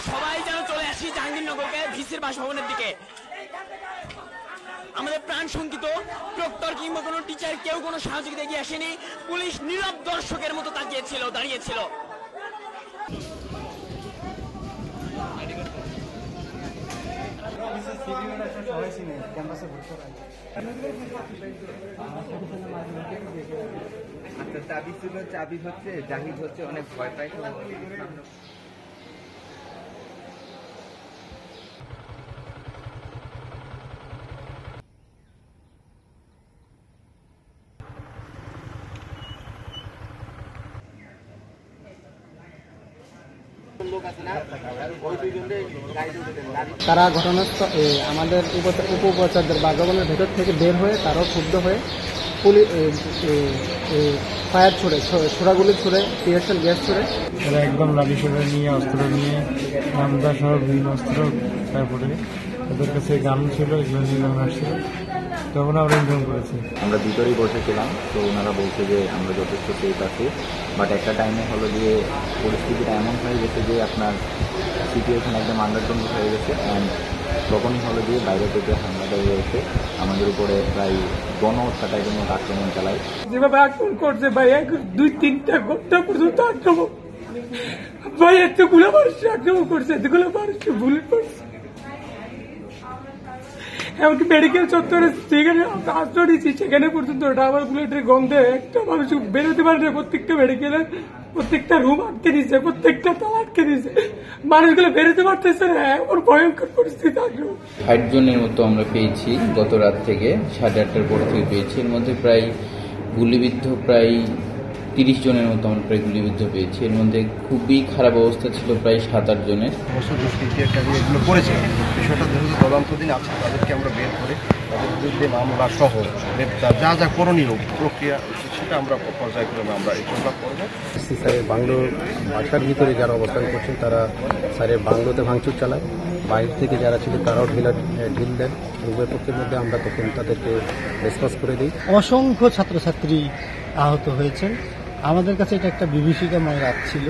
সবাই যেন চলে আসি জাহাঙ্গীরনগরকে ভিসির বাসভবনের দিকে। আমাদের প্রাণ শঙ্কিত প্রক্টর কিংবা কোনো টিচার কেউ কোনো সহযোগিতা এগিয়ে আসেনি। পুলিশ নীরব দর্শকের মতো তাকিয়েছিল, দাঁড়িয়েছিল। চাবি ছিল, চাবি হচ্ছে জাহিদ হচ্ছে অনেক ভয় পায়। তারা ঘটনাস্থলে আমাদের উপ-উপাচার্যের বাসভবনের ভেতর থেকে বের হয়ে তারাও ক্ষুব্ধ হয়ে ফায়ার ছোড়াগুলি ছুড়ে টিয়ারশেল গ্যাস ছুড়ে তারা একদম লাঠি সোটা নিয়ে অস্ত্র নিয়ে নামদা সহ বিভিন্ন অস্ত্র, তারপরে তাদের কাছে গান ছিল, এগুলো নিয়ে যখন আসছিল তখন আমরা ইনফর্ম করেছি। আমরা ভিতরেই বসেছিলাম, তো ওনারা বলছে যে আমরা যথেষ্ট সেফ আছি, বাট একটা টাইমে হলো যে পরিস্থিতিটা এমন হয়ে গেছে যে আপনার সিচুয়েশন একদম আন্ডার কন্ট্রোল হয়ে গেছে। অ্যান্ড তখনই হলো যে বাইরে থেকে হামলাদারি হয়েছে আমাদের উপরে, প্রায় গণহত্যা টাইপের মতো আক্রমণ চালায়। যেভাবে আক্রমণ করছে ভাই, 2-3টা ঘন্টা পর্যন্ত আক্রমণ, ভাই এতগুলো মানুষের আক্রমণ করছে, এতগুলো মানুষকে ভুল করছে। এমনকি মেডিকেল চত্বরে যেখানে আশ্রয় নিচ্ছি সেখানে পর্যন্ত ডাবার বুলেটের গন্ধে একটা মানুষ বেরোতে পারে না। প্রত্যেকটা মেডিকেলের প্রত্যেকটা রুম আটকে দিয়েছে, প্রত্যেকটা তালা আটকে দিয়েছে, মানুষগুলো বেরোতে পারতেছে না। এমন ভয়ঙ্কর পরিস্থিতি আগ্রহ 60 জনের মতো আমরা পেয়েছি গত রাত থেকে, 8:30টার পর থেকে পেয়েছি। এর মধ্যে প্রায় গুলিবিদ্ধ প্রায় 30 জনের মতো আমরা প্রায় গুলিবিদ্ধ পেয়েছি। এর মধ্যে খুবই খারাপ অবস্থা ছিল প্রায় 7-8 জনের। এগুলো করেছে, বিষয়টা যেহেতু তদন্তাধীন আছে তাদেরকে আমরা বের করে তাদের বিরুদ্ধে মামলা সহ যা যা করণীয় প্রক্রিয়া সেটা আমরা পর্যায়ক্রমে আমরা এই প্রস্তাব করবো। স্যারের বাংলো বাসার ভিতরে যারা অবস্থান করছেন তারা স্যারের বাংলোতে ভাঙচুর চালায়, বাইরে থেকে যারা ছিল তারাও ঢিল দেন। উভয় পক্ষের মধ্যে আমরা তখন তাদেরকে রেসপন্স করে দিই। অসংখ্য ছাত্রছাত্রী আহত হয়েছেন। আমাদের কাছে এটা একটা বিভীষিকাময় রাত ছিল।